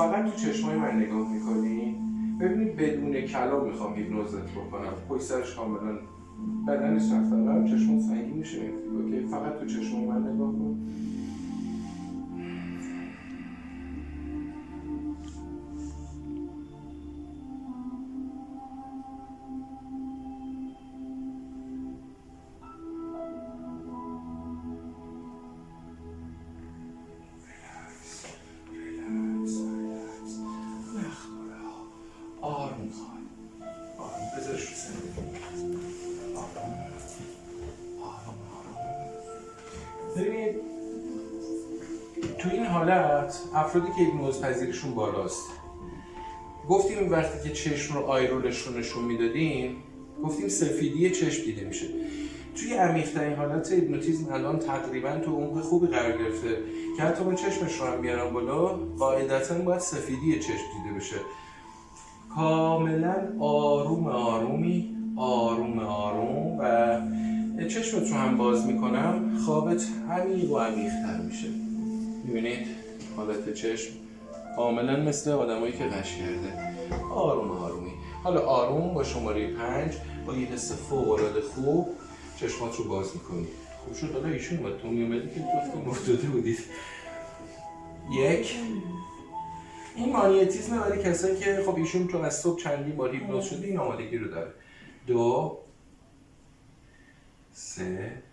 فقط تو چشمای من نگاه میکنی. ببینید بدون کلام میخوام هیپنوزت بکنم، پشت سرش کاملا بدنش رفته عقب، چشمات سنگین میشه. اوکی، فقط تو چشمای من نگاه کن. آروم بذارش رو سنده. آروم. ببینید تو این حالت افرادی که هیپنوز پذیریشون بالاست، گفتیم این وقتی که چشم رو آیرولش رو نشون میدادیم گفتیم سفیدی چشم دیده میشه. توی عمیق‌ترین حالت هیپنوتیزم الان تقریبا تو عمق خوبی قرار گرفته که حتی من چشمش رو هم بیارم بالا قاعدتاً باید سفیدی چشم دیده بشه. کاملا آروم و چشمت رو هم باز میکنم، خوابت عمیق و عمیق‌تر میشه. میبینید حالت چشم کاملا مثل آدمایی که غش کرده. آرومی. حالا آروم با شماره 5 با یه حس فوق‌العاده خوب چشمات رو باز میکنی. خوب شد حالا ایشون اومد تو میومدی که جفتتون افتاده بودید. 1 این مانیتیزم برای کسایی که خب ایشون تو از صبح چندین بار هیپنوز شده این آمادگی رو داره. 2 3